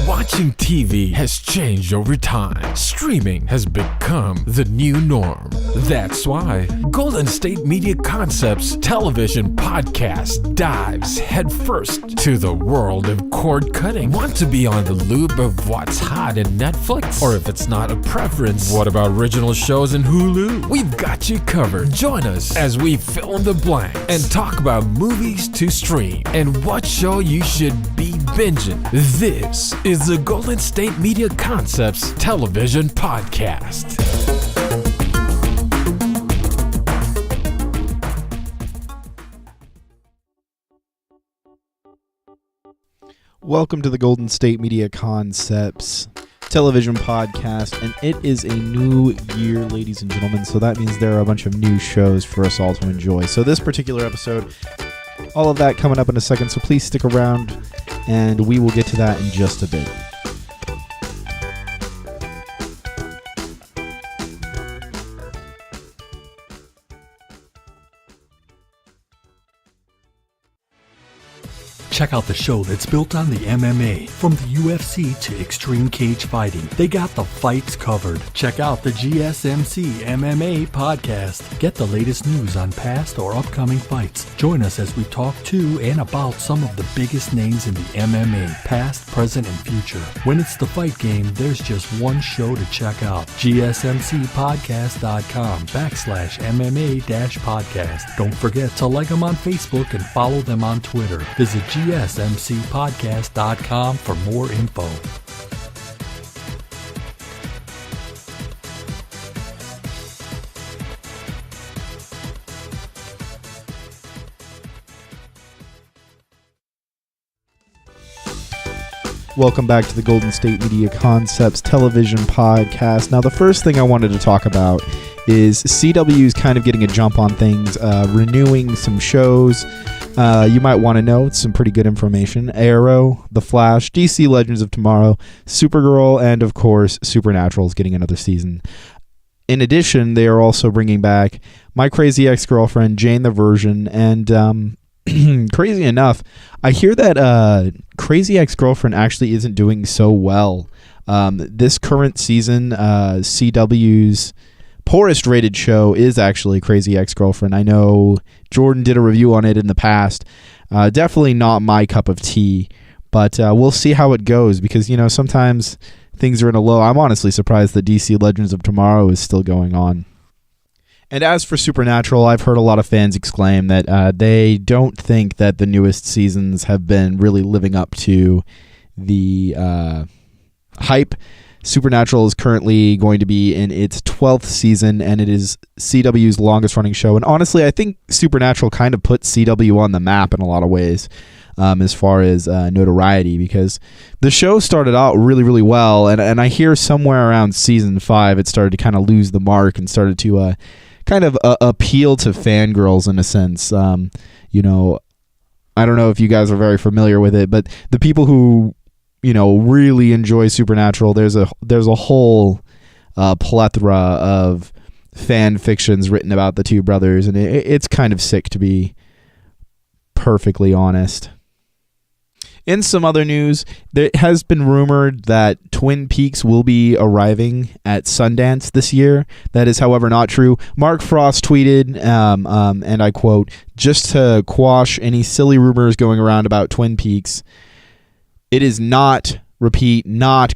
Watching TV has changed over time. Streaming has become the new norm. That's why Golden State Media Concepts Television Podcast dives headfirst to the world of cord cutting. Want to be on the loop of what's hot in Netflix? Or if it's not a preference, what about original shows in Hulu? We've got you covered. Join us as we fill in the blanks and talk about movies to stream and what show you should be binging. This is the Golden State Media Concepts Television Podcast. Welcome to the Golden State Media Concepts Television Podcast, and it is a new year, ladies and gentlemen, so that means there are a bunch of new shows for us all to enjoy. So this particular episode, all of that coming up in a second, so please stick around, and we will get to that in just a bit. Check out the show that's built on the MMA. From the UFC to extreme cage fighting, they got the fights covered. Check out the GSMC MMA podcast. Get the latest news on past or upcoming fights. Join us as we talk to and about some of the biggest names in the MMA, past, present, and future. When it's the fight game, there's just one show to check out. GSMCpodcast.com/MMA-podcast. Don't forget to like them on Facebook and follow them on Twitter. Visit GSMCpodcast.com for more info. Welcome back to the Golden State Media Concepts Television Podcast. Now, the first thing I wanted to talk about is CW's kind of getting a jump on things, renewing some shows. You might want to know some pretty good information. Arrow, The Flash, DC Legends of Tomorrow, Supergirl, and of course, Supernatural is getting another season. In addition, they are also bringing back My Crazy Ex-Girlfriend, Jane the Virgin, and crazy enough, I hear that Crazy Ex-Girlfriend actually isn't doing so well. This current season, CW's poorest rated show is actually Crazy Ex-Girlfriend. I know Jordan did a review on it in the past. Definitely not my cup of tea, but we'll see how it goes because, you know, sometimes things are in a low. I'm honestly surprised that DC Legends of Tomorrow is still going on. And as for Supernatural, I've heard a lot of fans exclaim that they don't think that the newest seasons have been really living up to the hype. Supernatural is currently going to be in its 12th season, and it is CW's longest-running show. And honestly, I think Supernatural kind of put CW on the map in a lot of ways as far as notoriety, because the show started out really, really well, and I hear somewhere around Season 5 it started to kind of lose the mark and started to kind of appeal to fangirls in a sense. You know, I don't know if you guys are very familiar with it, but the people who really enjoy Supernatural, there's a whole plethora of fan fictions written about the two brothers, and it's kind of sick, to be perfectly honest. In some other news, there has been rumored that Twin Peaks will be arriving at Sundance this year. That is, however, not true. Mark Frost tweeted, and I quote, "Just to quash any silly rumors going around about Twin Peaks, it is not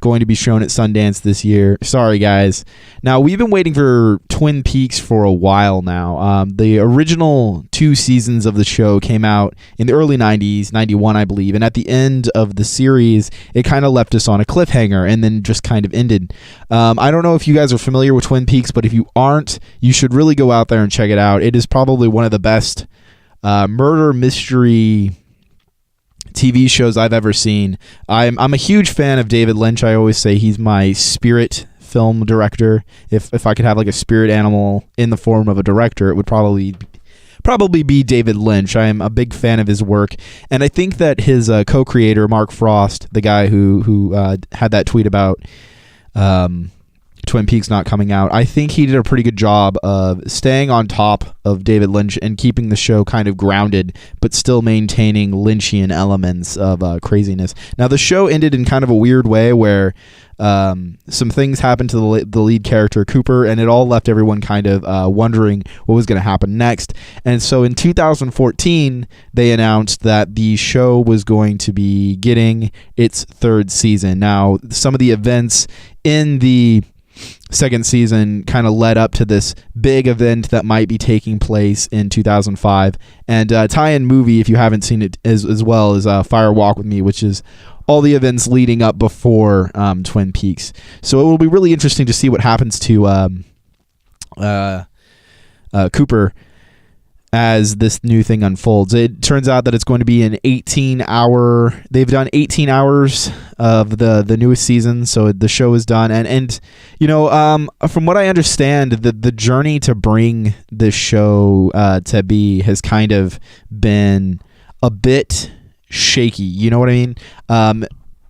going to be shown at Sundance this year. Sorry, guys." Now, we've been waiting for Twin Peaks for a while now. The original 2 seasons of the show came out in the early 90s, 91, I believe, and at the end of the series, it kind of left us on a cliffhanger and then just kind of ended. I don't know if you guys are familiar with Twin Peaks, but if you aren't, you should really go out there and check it out. It is probably one of the best murder mystery TV shows I've ever seen. I'm a huge fan of David Lynch. I always say he's my spirit film director. If I could have like a spirit animal in the form of a director, it would probably be David Lynch. I am a big fan of his work, and I think that his co-creator Mark Frost, the guy who had that tweet about Twin Peaks not coming out. I think he did a pretty good job of staying on top of David Lynch and keeping the show kind of grounded, but still maintaining Lynchian elements of craziness. Now, the show ended in kind of a weird way where some things happened to the lead character, Cooper, and it all left everyone kind of wondering what was going to happen next. And so in 2014, they announced that the show was going to be getting its third season. Now, some of the events in the second season kind of led up to this big event that might be taking place in 2005. And tie-in movie, if you haven't seen it as well, is Fire Walk With Me, which is all the events leading up before Twin Peaks. So it will be really interesting to see what happens to Cooper as this new thing unfolds. It turns out that it's going to be an 18-hour... They've done 18 hours of the newest season, so the show is done. And you know, from what I understand, the journey to bring this show to be has kind of been a bit shaky. You know what I mean?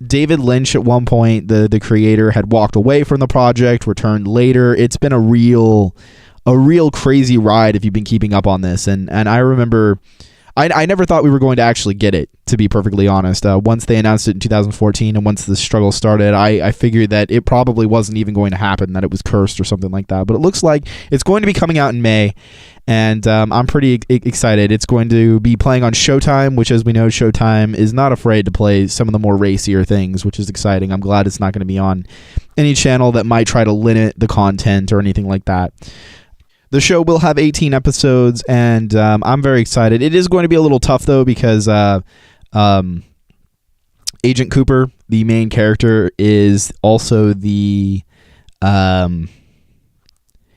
David Lynch at one point, the creator, had walked away from the project, returned later. It's been a real crazy ride if you've been keeping up on this. And I remember I never thought we were going to actually get it, to be perfectly honest. Once they announced it in 2014 and once the struggle started, I figured that it probably wasn't even going to happen, that it was cursed or something like that. But it looks like it's going to be coming out in May, and I'm pretty excited. It's going to be playing on Showtime, which, as we know, Showtime is not afraid to play some of the more racier things, which is exciting. I'm glad it's not going to be on any channel that might try to limit the content or anything like that. The show will have 18 episodes, and I'm very excited. It is going to be a little tough, though, because Agent Cooper, the main character, is also the...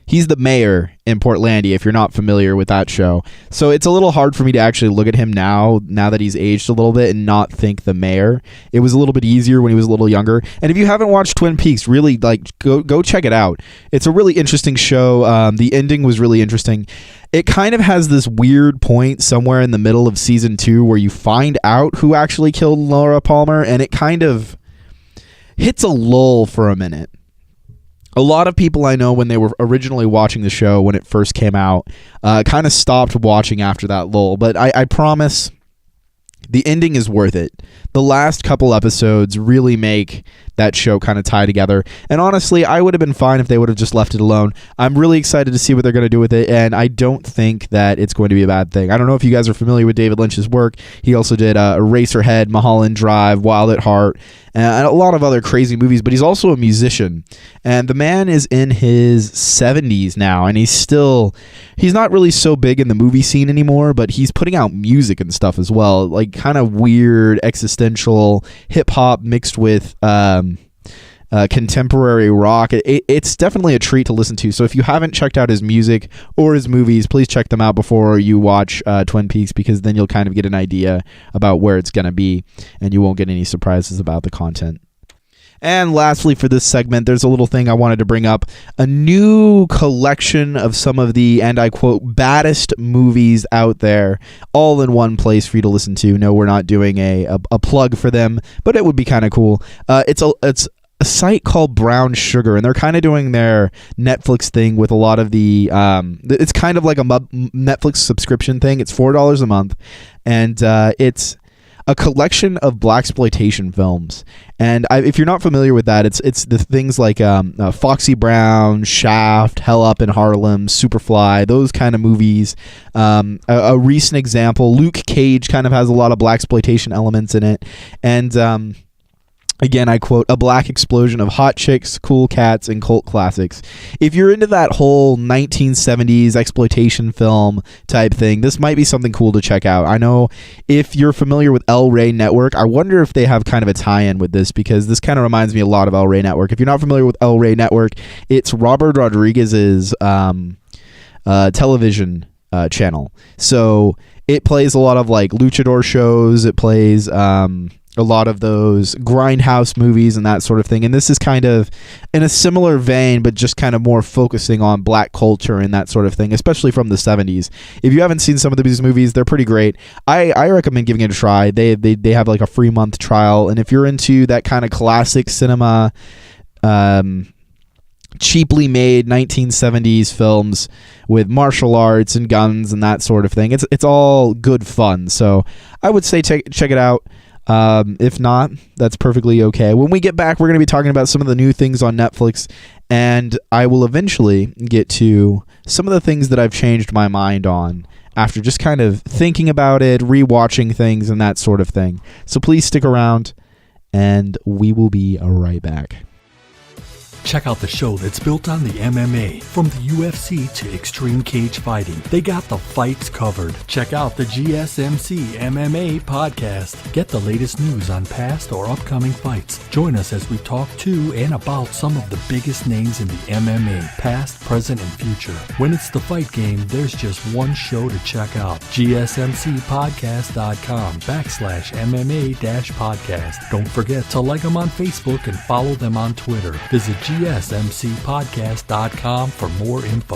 he's the mayor in Portlandia, if you're not familiar with that show. So it's a little hard for me to actually look at him now that he's aged a little bit, and not think the mayor. It was a little bit easier when he was a little younger. And if you haven't watched Twin Peaks, really, go check it out. It's a really interesting show. The ending was really interesting. It kind of has this weird point somewhere in the middle of season 2 where you find out who actually killed Laura Palmer, and it kind of hits a lull for a minute. A lot of people I know, when they were originally watching the show when it first came out, kind of stopped watching after that lull. But I promise the ending is worth it. The last couple episodes really make that show kind of tie together. And honestly, I would have been fine if they would have just left it alone. I'm really excited to see what they're going to do with it, and I don't think that it's going to be a bad thing. I don't know if you guys are familiar with David Lynch's work. He also did Eraserhead, Mulholland Drive, Wild at Heart, and a lot of other crazy movies, but he's also a musician. And the man is in his 70s now, and he's not really so big in the movie scene anymore, but he's putting out music and stuff as well, like kind of weird existential hip-hop mixed with contemporary rock. It's definitely a treat to listen to. So if you haven't checked out his music or his movies, please check them out before you watch Twin Peaks, because then you'll kind of get an idea about where it's going to be, and you won't get any surprises about the content. And lastly, for this segment, there's a little thing I wanted to bring up. A new collection of some of the, and I quote, baddest movies out there, all in one place for you to listen to. No, we're not doing a plug for them, but it would be kind of cool. It's a site called Brown Sugar, and they're kind of doing their Netflix thing with a lot of the... it's kind of like a Netflix subscription thing. It's $4 a month, and it's a collection of blaxploitation films. And if you're not familiar with that, it's the things like Foxy Brown, Shaft, Hell Up in Harlem, Superfly, those kind of movies. A recent example, Luke Cage kind of has a lot of blaxploitation elements in it. And again, I quote, a black explosion of hot chicks, cool cats, and cult classics. If you're into that whole 1970s exploitation film type thing, this might be something cool to check out. I know if you're familiar with El Rey Network, I wonder if they have kind of a tie-in with this, because this kind of reminds me a lot of El Rey Network. If you're not familiar with El Rey Network, it's Robert Rodriguez's television channel. So it plays a lot of like luchador shows. It plays a lot of those grindhouse movies and that sort of thing. And this is kind of in a similar vein, but just kind of more focusing on black culture and that sort of thing, especially from the 70s. If you haven't seen some of these movies, they're pretty great. I recommend giving it a try. They have like a free month trial. And if you're into that kind of classic cinema, cheaply made 1970s films with martial arts and guns and that sort of thing. It's all good fun. So I would say check it out. If not, that's perfectly okay. When we get back, we're going to be talking about some of the new things on Netflix, and I will eventually get to some of the things that I've changed my mind on after just kind of thinking about it, rewatching things, and that sort of thing. So please stick around, and we will be right back. Check out the show that's built on the MMA. From the UFC to extreme cage fighting, they got the fights covered. Check out the GSMC MMA podcast. Get the latest news on past or upcoming fights. Join us as we talk to and about some of the biggest names in the MMA, past, present, and future. When it's the fight game, there's just one show to check out. GSMCpodcast.com/MMA-podcast. Don't forget to like them on Facebook and follow them on Twitter. Visit GSMCpodcast.com for more info.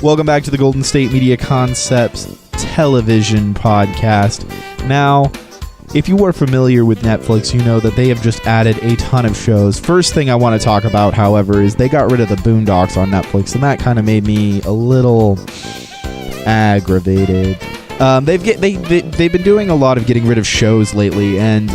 Welcome back to the Golden State Media Concepts television podcast. Now, if you are familiar with Netflix, you know that they have just added a ton of shows. First thing I want to talk about, however, is they got rid of the Boondocks on Netflix, and that kind of made me a little aggravated. They've been doing a lot of getting rid of shows lately, and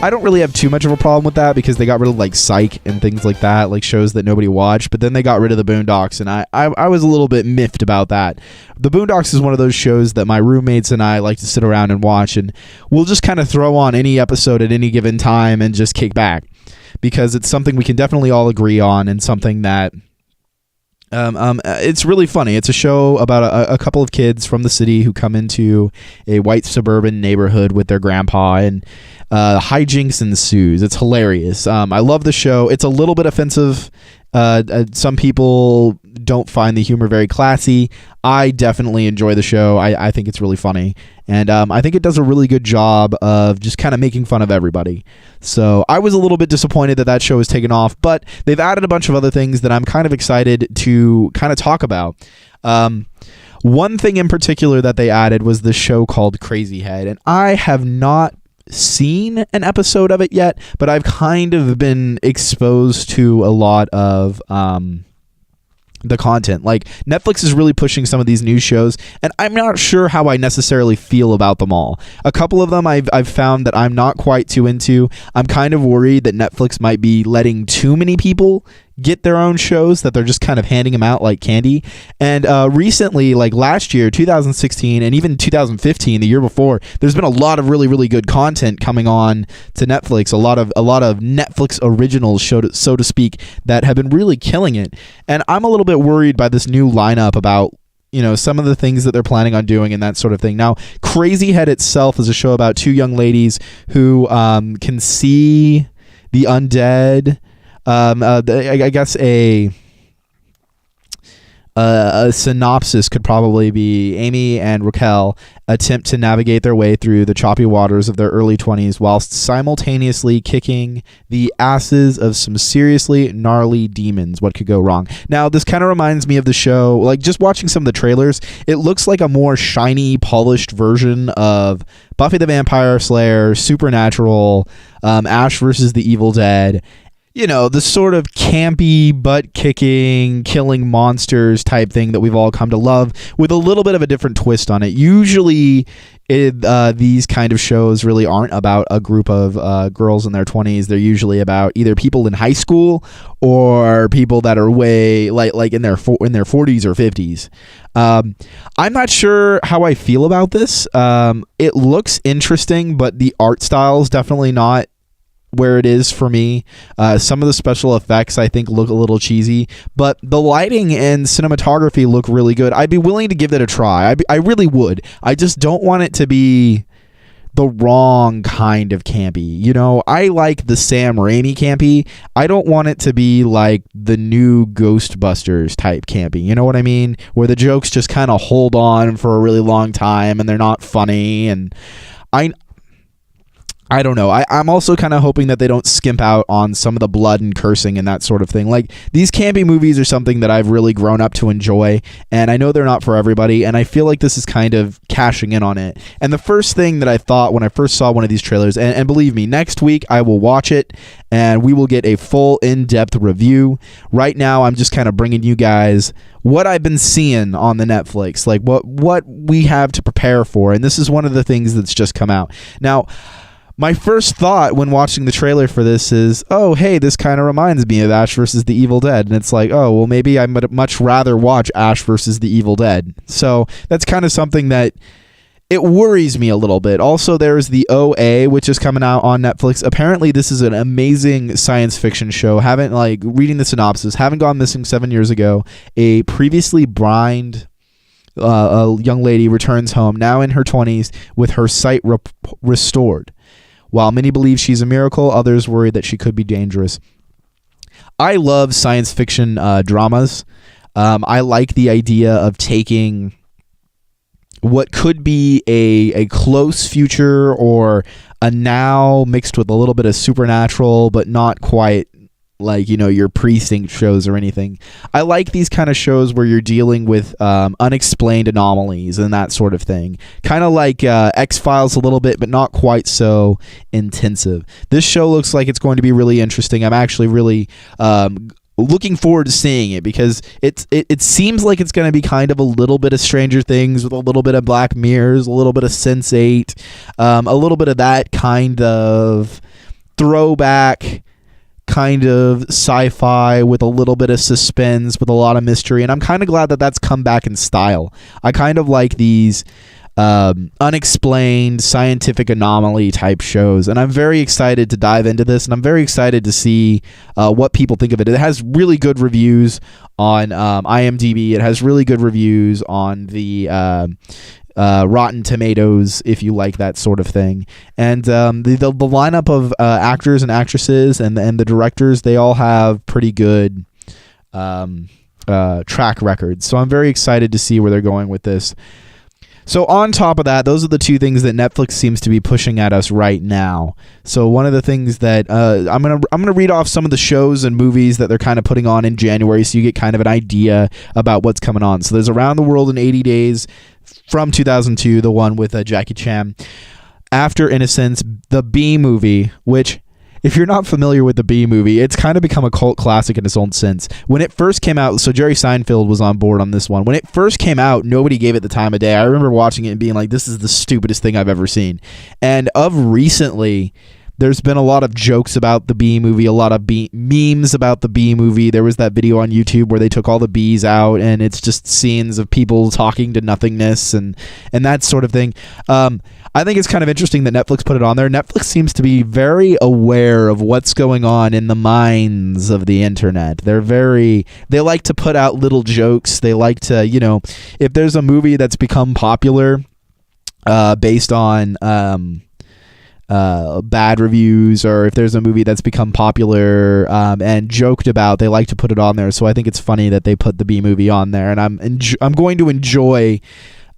I don't really have too much of a problem with that because they got rid of like Psych and things like that, like shows that nobody watched. But then they got rid of the Boondocks, and I was a little bit miffed about that. The Boondocks is one of those shows that my roommates and I like to sit around and watch, and we'll just kind of throw on any episode at any given time and just kick back because it's something we can definitely all agree on and something that. It's really funny. It's a show about a couple of kids from the city who come into a white suburban neighborhood with their grandpa, and hijinks ensues. It's hilarious. I love the show. It's a little bit offensive. Some people don't find the humor very classy. I definitely enjoy the show. I think it's really funny. And I think it does a really good job of just kind of making fun of everybody. So I was a little bit disappointed that show was taken off, but they've added a bunch of other things that I'm kind of excited to kind of talk about. One thing in particular that they added was the show called Crazy Head, and I have not seen an episode of it yet, but I've kind of been exposed to a lot of the content. Like, Netflix is really pushing some of these new shows, and I'm not sure how I necessarily feel about them all. A couple of them I've found that I'm not quite too into. I'm kind of worried that Netflix might be letting too many people get their own shows, that they're just kind of handing them out like candy. And recently, like last year, 2016, and even 2015, the year before, there's been a lot of really, really good content coming on to Netflix. A lot of Netflix originals, so to speak, that have been really killing it. And I'm a little bit worried by this new lineup about, you know, some of the things that they're planning on doing and that sort of thing. Now, Crazy Head itself is a show about two young ladies who can see the undead. I guess a synopsis could probably be Amy and Raquel attempt to navigate their way through the choppy waters of their early 20s whilst simultaneously kicking the asses of some seriously gnarly demons. What could go wrong? Now, this kind of reminds me of the show, like just watching some of the trailers, it looks like a more shiny, polished version of Buffy the Vampire Slayer, Supernatural, Ash versus the Evil Dead. You know, the sort of campy, butt-kicking, killing monsters type thing that we've all come to love, with a little bit of a different twist on it. Usually, these kind of shows really aren't about a group of girls in their 20s. They're usually about either people in high school or people that are way like in their 40s or 50s. I'm not sure how I feel about this. It looks interesting, but the art style is definitely not where it is for me. Some of the special effects I think look a little cheesy, but the lighting and cinematography look really good. I'd be willing to give that a try. I really would. I just don't want it to be the wrong kind of campy. You know, I like the Sam Raimi campy. I don't want it to be like the new Ghostbusters type campy. You know what I mean? Where the jokes just kind of hold on for a really long time and they're not funny. And I don't know. I'm also kind of hoping that they don't skimp out on some of the blood and cursing and that sort of thing. Like, these campy movies are something that I've really grown up to enjoy, and I know they're not for everybody, and I feel like this is kind of cashing in on it. And the first thing that I thought when I first saw one of these trailers, and believe me, next week I will watch it, and we will get a full in-depth review. Right now, I'm just kind of bringing you guys what I've been seeing on the Netflix, like what we have to prepare for, and this is one of the things that's just come out. Now, my first thought when watching the trailer for this is, oh, hey, this kind of reminds me of Ash vs. the Evil Dead. And it's like, oh, well, maybe I would much rather watch Ash vs. the Evil Dead. So that's kind of something that it worries me a little bit. Also, there's the OA, which is coming out on Netflix. Apparently, this is an amazing science fiction show. Reading the synopsis, having gone missing 7 years ago, a previously blind a young lady returns home, now in her 20s, with her sight restored. While many believe she's a miracle, others worry that she could be dangerous. I love science fiction dramas. I like the idea of taking what could be a close future or a now mixed with a little bit of supernatural, but not quite like, your precinct shows or anything. I like these kind of shows where you're dealing with unexplained anomalies and that sort of thing. Kind of like X-Files a little bit, but not quite so intensive. This show looks like it's going to be really interesting. I'm actually really looking forward to seeing it because it seems like it's going to be kind of a little bit of Stranger Things with a little bit of Black Mirrors, a little bit of Sense8, a little bit of that kind of throwback kind of sci-fi with a little bit of suspense, with a lot of mystery, and I'm kind of glad that that's come back in style. I kind of like these unexplained scientific anomaly type shows, and I'm very excited to dive into this, and I'm very excited to see what people think of it. It has really good reviews on IMDb. It has really good reviews on the Rotten Tomatoes, if you like that sort of thing. And the lineup of actors and actresses and the directors, they all have pretty good track records. So I'm very excited to see where they're going with this. So on top of that, those are the two things that Netflix seems to be pushing at us right now. So one of the things that I'm gonna read off some of the shows and movies that they're kind of putting on in January, so you get kind of an idea about what's coming on. So there's Around the World in 80 Days from 2002, the one with Jackie Chan. After Innocence, the Bee Movie, which, if you're not familiar with the Bee Movie, it's kind of become a cult classic in its own sense. When it first came out, so Jerry Seinfeld was on board on this one. When it first came out, nobody gave it the time of day. I remember watching it and being like, this is the stupidest thing I've ever seen. And of recently, there's been a lot of jokes about the Bee Movie, a lot of memes about the Bee Movie. There was that video on YouTube where they took all the bees out, and it's just scenes of people talking to nothingness and that sort of thing. I think it's kind of interesting that Netflix put it on there. Netflix seems to be very aware of what's going on in the minds of the internet. They like to put out little jokes. They like to, if there's a movie that's become popular based on bad reviews, or if there's a movie that's become popular and joked about, they like to put it on there. So I think it's funny that they put the Bee Movie on there, and I'm going to enjoy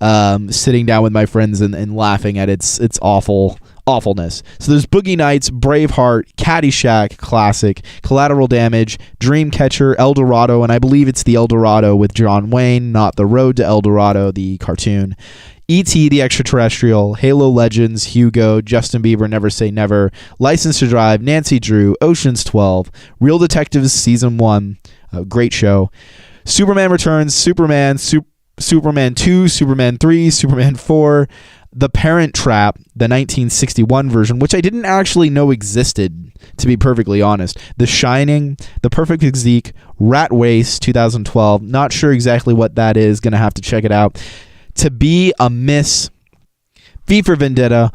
sitting down with my friends and laughing at its awfulness. So there's Boogie Nights, Braveheart, Caddyshack, classic, Collateral Damage, Dreamcatcher, El Dorado, and I believe it's the El Dorado with John Wayne, not the Road to El Dorado, the cartoon. E.T. the Extraterrestrial, Halo Legends, Hugo, Justin Bieber, Never Say Never, License to Drive, Nancy Drew, Ocean's 12, Real Detectives Season 1, great show, Superman Returns, Superman 2, Superman 3, Superman 4, The Parent Trap, the 1961 version, which I didn't actually know existed, to be perfectly honest. The Shining, The Perfect Physique, Rat Race, 2012. Not sure exactly what that is. Going to have to check it out. To Be a Miss, V for Vendetta,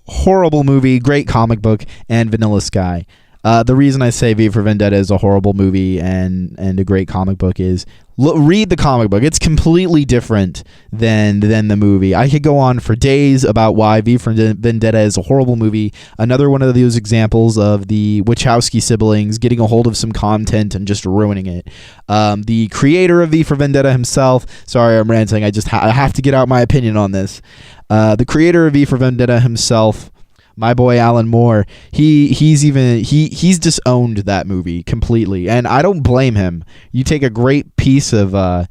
horrible movie, great comic book, and Vanilla Sky. The reason I say V for Vendetta is a horrible movie and a great comic book is read the comic book. It's completely different than the movie. I could go on for days about why V for Vendetta is a horrible movie. Another one of those examples of the Wachowski siblings getting a hold of some content and just ruining it. The creator of V for Vendetta himself, sorry I'm ranting, I have to get out my opinion on this. The creator of V for Vendetta himself, my boy Alan Moore, he's disowned that movie completely, and I don't blame him. You take a great piece of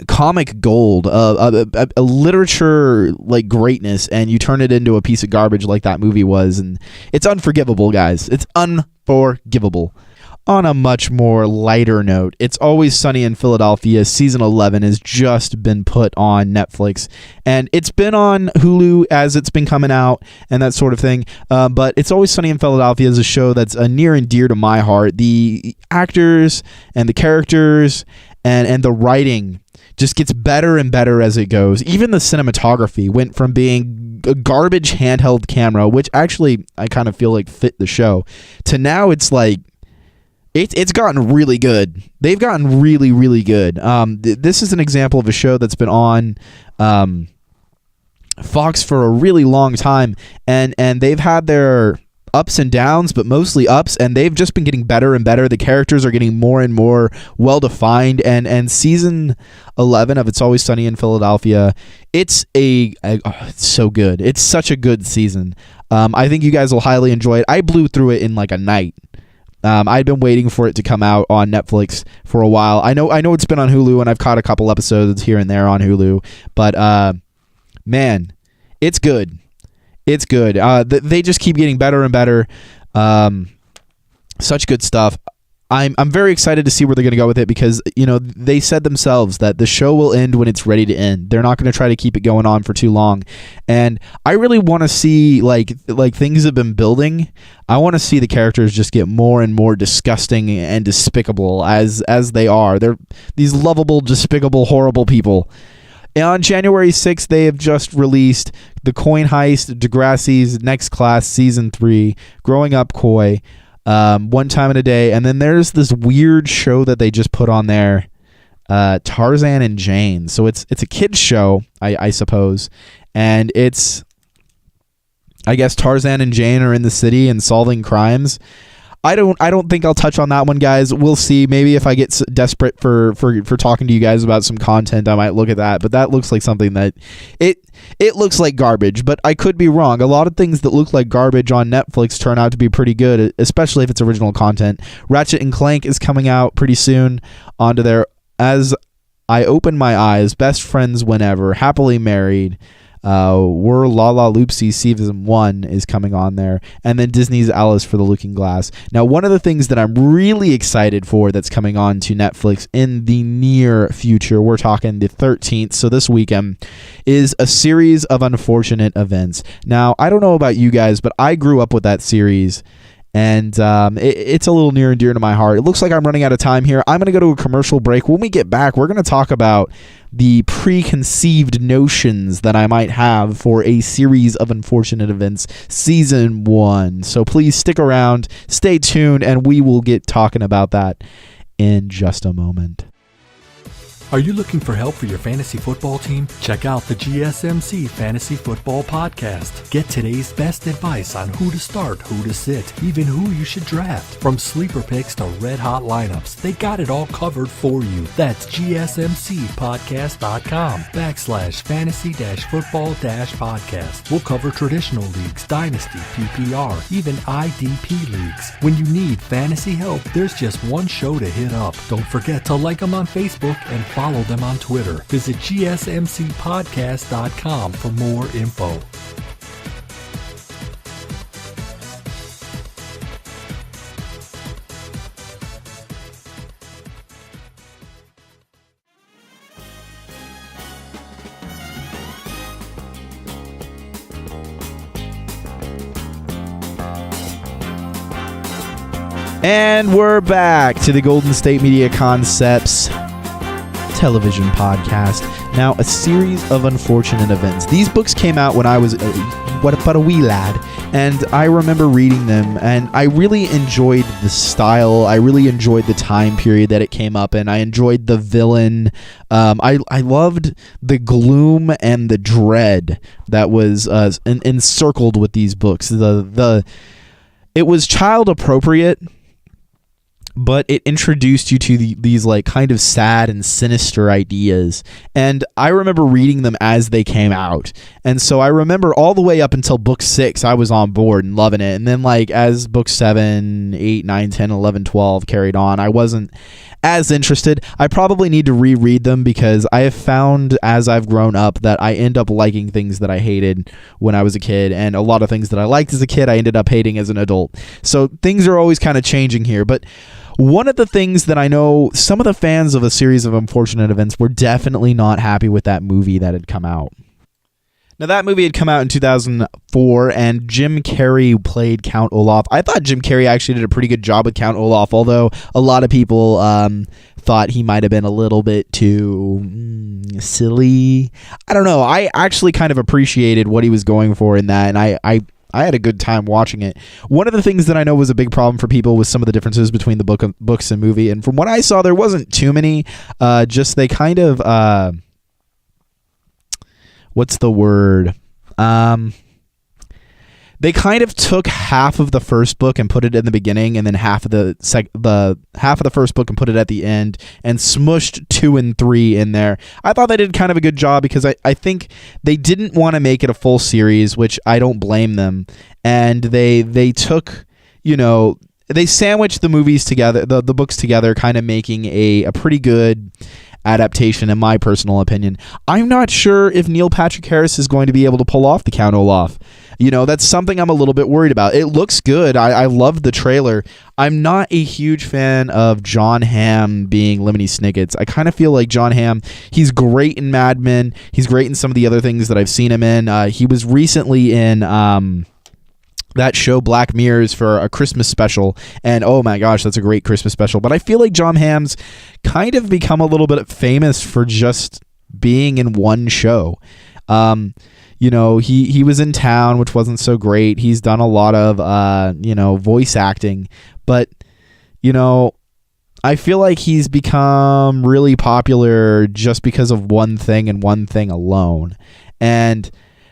comic gold, a literature like greatness, and you turn it into a piece of garbage like that movie was, and it's unforgivable, guys. It's unforgivable. On a much more lighter note, It's Always Sunny in Philadelphia season 11 has just been put on Netflix, and it's been on Hulu as it's been coming out and that sort of thing, but It's Always Sunny in Philadelphia is a show that's near and dear to my heart. The actors and the characters and the writing just gets better and better as it goes. Even the cinematography went from being a garbage handheld camera, which actually I kind of feel like fit the show, to now it's like it's gotten really good. They've gotten really, really good. This is an example of a show that's been on Fox for a really long time, and they've had their ups and downs, but mostly ups, and they've just been getting better and better. The characters are getting more and more well-defined, and season 11 of It's Always Sunny in Philadelphia, it's so good. It's such a good season. I think you guys will highly enjoy it. I blew through it in like a night. I'd been waiting for it to come out on Netflix for a while. I know it's been on Hulu, and I've caught a couple episodes here and there on Hulu, but man, it's good. It's good. They just keep getting better and better. Such good stuff. I'm very excited to see where they're going to go with it, because they said themselves that the show will end when it's ready to end. They're not going to try to keep it going on for too long, and I really want to see like things have been building. I want to see the characters just get more and more disgusting and despicable as they are. They're these lovable, despicable, horrible people. And on January 6th, they have just released The Coin Heist, Degrassi's Next Class Season 3, Growing Up Coy, One Time in a Day, and then there's this weird show that they just put on there, Tarzan and Jane. So it's a kid's show, I suppose, and I guess Tarzan and Jane are in the city and solving crimes. I don't think I'll touch on that one, guys. We'll see. Maybe if I get desperate for talking to you guys about some content, I might look at that. But that looks like something that it looks like garbage, but I could be wrong. A lot of things that look like garbage on Netflix turn out to be pretty good, especially if it's original content. Ratchet and Clank is coming out pretty soon onto there. As I Open My Eyes, Best Friends Whenever, Happily Married, We're La La Loopsy Season 1 is coming on there, and then Disney's Alice for the Looking Glass. Now, one of the things that I'm really excited for that's coming on to Netflix in the near future, we're talking the 13th, so this weekend, is a series of unfortunate events. Now, I don't know about you guys, but I grew up with that series, and it's a little near and dear to my heart. It looks like I'm running out of time here. I'm going to go to a commercial break. When we get back, we're going to talk about the preconceived notions that I might have for a series of unfortunate events, Season 1. So please stick around, stay tuned, and we will get talking about that in just a moment. Are you looking for help for your fantasy football team? Check out the GSMC Fantasy Football Podcast. Get today's best advice on who to start, who to sit, even who you should draft. From sleeper picks to red hot lineups, they got it all covered for you. That's gsmcpodcast.com/fantasy-football-podcast. We'll cover traditional leagues, dynasty, PPR, even IDP leagues. When you need fantasy help, there's just one show to hit up. Don't forget to like them on Facebook and follow them on Twitter. Visit gsmcpodcast.com for more info. And we're back to the Golden State Media Concepts television podcast. Now, a series of unfortunate events. These books came out when I was a wee lad, and I remember reading them, and I really enjoyed the style. I really enjoyed the time period that it came up in. I enjoyed the villain. I loved the gloom and the dread that was encircled with these books. It was child appropriate. but it introduced you to these like kind of sad and sinister ideas. And I remember reading them as they came out. And so I remember all the way up until book 6, I was on board and loving it. And then like as book 7, 8, 9, 10, 11, 12 carried on, I wasn't as interested. I probably need to reread them because I have found as I've grown up that I end up liking things that I hated when I was a kid, and a lot of things that I liked as a kid I ended up hating as an adult. So things are always kind of changing here. But one of the things that I know some of the fans of A Series of Unfortunate Events were definitely not happy with that movie that had come out. Now, that movie had come out in 2004, and Jim Carrey played Count Olaf. I thought Jim Carrey actually did a pretty good job with Count Olaf, although a lot of people thought he might have been a little bit too silly. I don't know. I actually kind of appreciated what he was going for in that, and I had a good time watching it. One of the things that I know was a big problem for people was some of the differences between the books and movie, and from what I saw, there wasn't too many. Just they kind of... what's the word? They kind of took half of the first book and put it in the beginning, and then half of the first book and put it at the end, and smushed 2 and 3 in there. I thought they did kind of a good job because I think they didn't want to make it a full series, which I don't blame them. And they took, they sandwiched the movies together, the books together, kind of making a pretty good adaptation, in my personal opinion. I'm not sure if Neil Patrick Harris is going to be able to pull off the Count Olaf. That's something I'm a little bit worried about. It looks good. I love the trailer. I'm not a huge fan of Jon Hamm being Lemony Snicket's. I kind of feel like Jon Hamm, he's great in Mad Men. He's great in some of the other things that I've seen him in. He was recently in... that show Black Mirrors for a Christmas special, and oh my gosh, that's a great Christmas special. But I feel like Jon Hamm's kind of become a little bit famous for just being in one show. He was in Town, which wasn't so great. He's done a lot of voice acting, but I feel like he's become really popular just because of one thing and one thing alone. And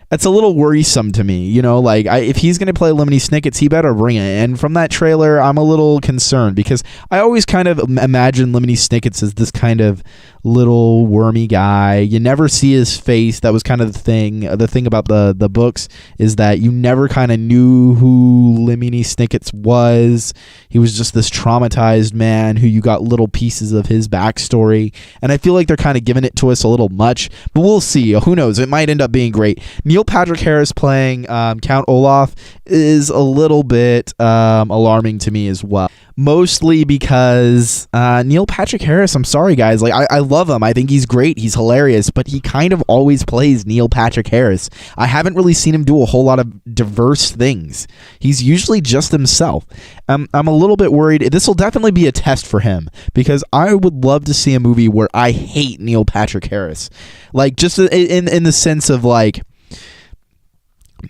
that's a little worrisome to me, if he's going to play Lemony Snicket's, he better bring it. And from that trailer, I'm a little concerned because I always kind of imagine Lemony Snicket's as this kind of little wormy guy. You never see his face. That was kind of the thing. The thing about the books is that you never kind of knew who Lemony Snicket's was. He was just this traumatized man who you got little pieces of his backstory. And I feel like they're kind of giving it to us a little much, but we'll see. Who knows? It might end up being great. Neil Patrick Harris playing Count Olaf is a little bit alarming to me as well. Mostly because Neil Patrick Harris, I'm sorry guys, I love him. I think he's great. He's hilarious, but he kind of always plays Neil Patrick Harris. I haven't really seen him do a whole lot of diverse things. He's usually just himself. I'm a little bit worried. This will definitely be a test for him because I would love to see a movie where I hate Neil Patrick Harris. Just in the sense of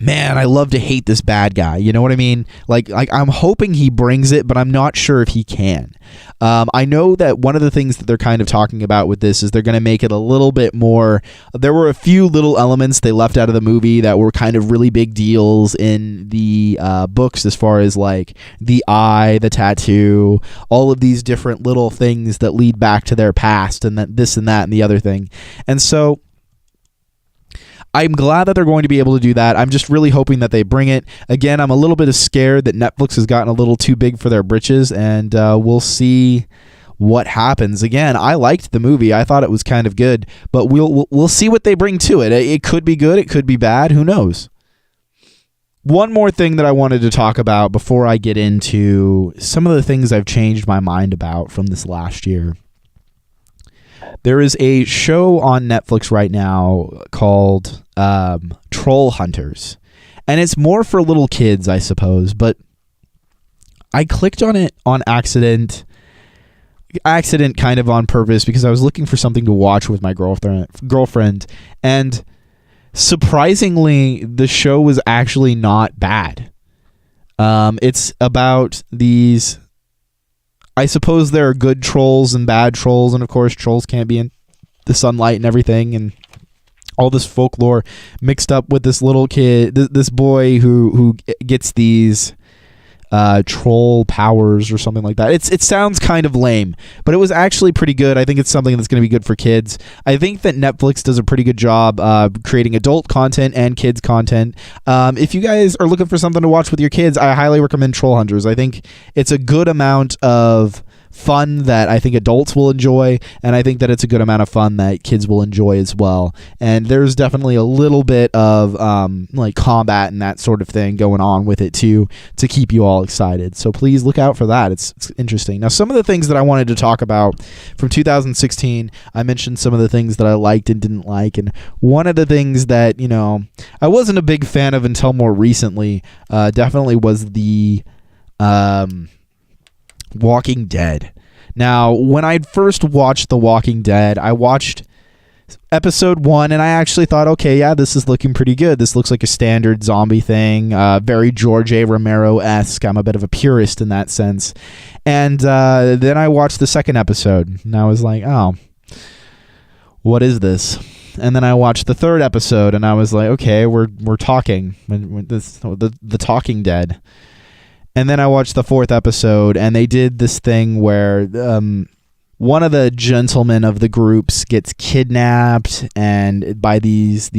man, I love to hate this bad guy. You know what I mean? I'm hoping he brings it, but I'm not sure if he can. I know that one of the things that they're kind of talking about with this is they're going to make it a little bit more. There were a few little elements they left out of the movie that were kind of really big deals in the books, as far as the eye, the tattoo, all of these different little things that lead back to their past, and that this and that and the other thing. And so I'm glad that they're going to be able to do that. I'm just really hoping that they bring it. Again, I'm a little bit scared that Netflix has gotten a little too big for their britches, and we'll see what happens. Again, I liked the movie. I thought it was kind of good, but we'll see what they bring to it. It could be good. It could be bad. Who knows? One more thing that I wanted to talk about before I get into some of the things I've changed my mind about from this last year. There is a show on Netflix right now called Troll Hunters, and it's more for little kids, I suppose, but I clicked on it on accident kind of on purpose because I was looking for something to watch with my girlfriend, and surprisingly, the show was actually not bad. It's about these... I suppose there are good trolls and bad trolls, and of course trolls can't be in the sunlight and everything, and all this folklore mixed up with this little kid, this boy who gets these troll powers or something like that. It sounds kind of lame, but it was actually pretty good. I think it's something that's going to be good for kids. I think that Netflix does a pretty good job creating adult content and kids content. If you guys are looking for something to watch with your kids, I highly recommend Troll Hunters. I think it's a good amount of fun that I think adults will enjoy, and I think that it's a good amount of fun that kids will enjoy as well. And there's definitely a little bit of like combat and that sort of thing going on with it too, to keep you all excited. So please look out for that. It's interesting. Now, some of the things that I wanted to talk about from 2016, I mentioned some of the things that I liked and didn't like, and one of the things that, you know, I wasn't a big fan of until more recently, definitely was the Walking Dead. Now, when I first watched The Walking Dead, I watched episode 1 and I actually thought, okay, yeah, this is looking pretty good. This looks like a standard zombie thing, very George A. Romero-esque. I'm a bit of a purist in that sense. And then I watched the second episode and I was like, oh, what is this? And then I watched the third episode and I was like, okay, we're talking. The Talking Dead. And then I watched the fourth episode, and they did this thing where one of the gentlemen of the groups gets kidnapped and by these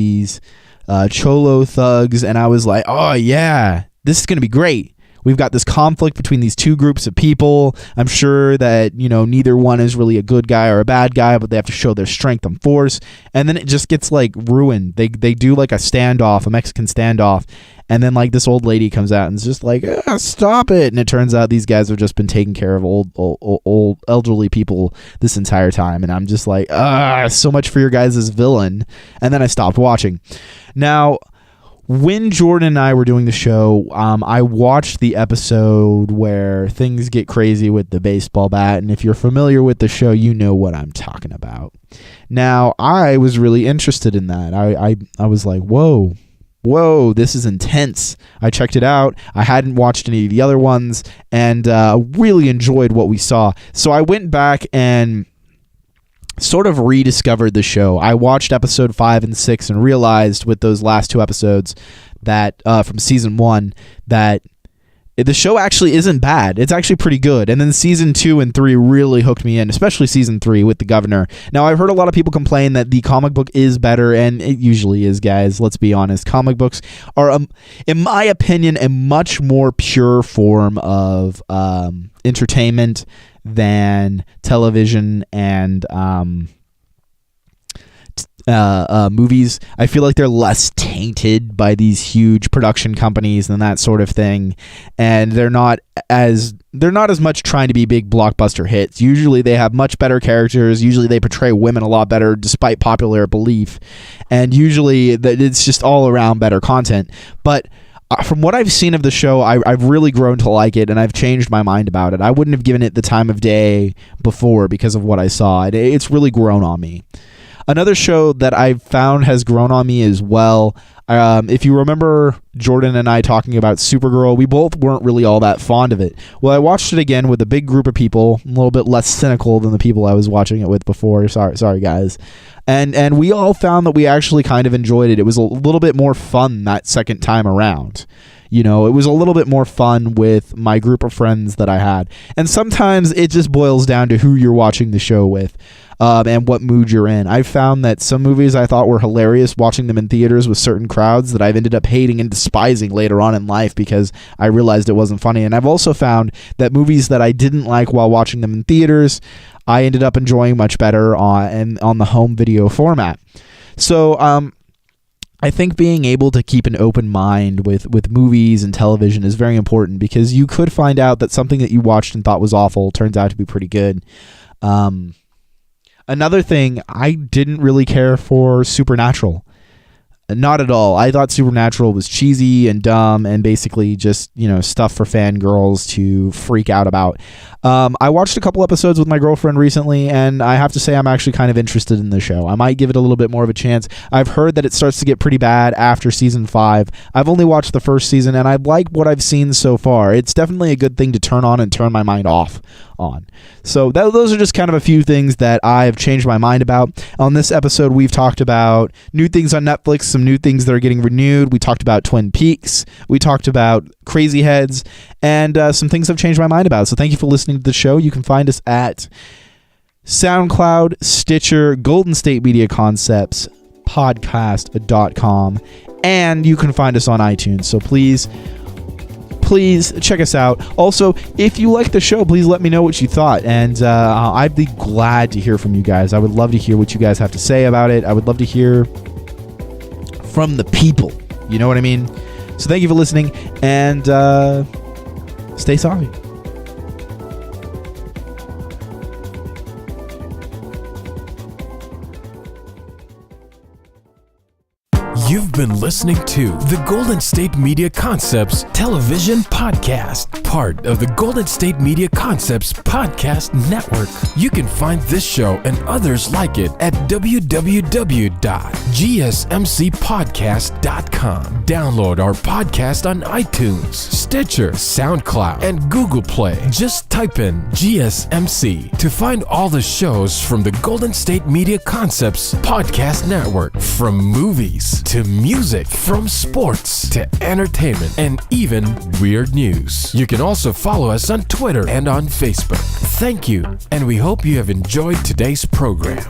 cholo thugs, and I was like, oh yeah, this is going to be great. We've got this conflict between these two groups of people. I'm sure that, you know, neither one is really a good guy or a bad guy, but they have to show their strength and force. And then it just gets like ruined. They do like a standoff, a Mexican standoff. And then like this old lady comes out and is just like, stop it. And it turns out these guys have just been taking care of old elderly people this entire time. And I'm just like, so much for your guys' villain. And then I stopped watching. Now, when Jordan and I were doing the show, I watched the episode where things get crazy with the baseball bat. And if you're familiar with the show, you know what I'm talking about. Now, I was really interested in that. I was like, whoa, this is intense. I checked it out. I hadn't watched any of the other ones and really enjoyed what we saw. So I went back and sort of rediscovered the show. I watched episode 5 and 6 and realized with those last two episodes that from season 1 that the show actually isn't bad. It's actually pretty good. And then season 2 and 3 really hooked me in, especially season 3 with the governor. Now, I've heard a lot of people complain that the comic book is better, and it usually is, guys. Let's be honest. Comic books are, in my opinion, a much more pure form of entertainment than television and movies. I feel like they're less tainted by these huge production companies and that sort of thing, and they're not as much trying to be big blockbuster hits. Usually they have much better characters. Usually they portray women a lot better despite popular belief, and usually it's just all around better content. But from what I've seen of the show, I've really grown to like it, and I've changed my mind about it. I wouldn't have given it the time of day before because of what I saw. It's really grown on me. Another show that I've found has grown on me as well. If you remember Jordan and I talking about Supergirl, we both weren't really all that fond of it. Well, I watched it again with a big group of people, a little bit less cynical than the people I was watching it with before. Sorry guys. And we all found that we actually kind of enjoyed it. It was a little bit more fun that second time around. You know, it was a little bit more fun with my group of friends that I had. And sometimes it just boils down to who you're watching the show with. And what mood you're in. I've found that some movies I thought were hilarious watching them in theaters with certain crowds that I've ended up hating and despising later on in life because I realized it wasn't funny. And I've also found that movies that I didn't like while watching them in theaters, I ended up enjoying much better on the home video format. So I think being able to keep an open mind with movies and television is very important, because you could find out that something that you watched and thought was awful turns out to be pretty good. Another thing, I didn't really care for Supernatural. Not at all. I thought Supernatural was cheesy and dumb and basically just, stuff for fangirls to freak out about. I watched a couple episodes with my girlfriend recently, and I have to say I'm actually kind of interested in the show. I might give it a little bit more of a chance. I've heard that it starts to get pretty bad after season 5. I've only watched the first season, and I like what I've seen so far. It's definitely a good thing to turn on and turn my mind off on. So those are just kind of a few things that I've changed my mind about. On this episode, we've talked about new things on Netflix, some new things that are getting renewed. We talked about Twin Peaks. We talked about Crazy Heads, and some things I've changed my mind about. So thank you for listening to the show. You can find us at SoundCloud, Stitcher, Golden State Media Concepts, podcast.com, and you can find us on iTunes. So please check us out. Also, if you like the show, please let me know what you thought, and I'd be glad to hear from you guys. I would love to hear what you guys have to say about it. I would love to hear from the people. You know what I mean? So thank you for listening, and stay sorry. You've been listening to the Golden State Media Concepts Television Podcast, part of the Golden State Media Concepts Podcast Network. You can find this show and others like it at www.gsmcpodcast.com. Download our podcast on iTunes, Stitcher, SoundCloud, and Google Play. Just type in GSMC to find all the shows from the Golden State Media Concepts Podcast Network, from movies to music, from sports to entertainment, and even weird news. You can also follow us on Twitter and on Facebook. Thank you, and we hope you have enjoyed today's program.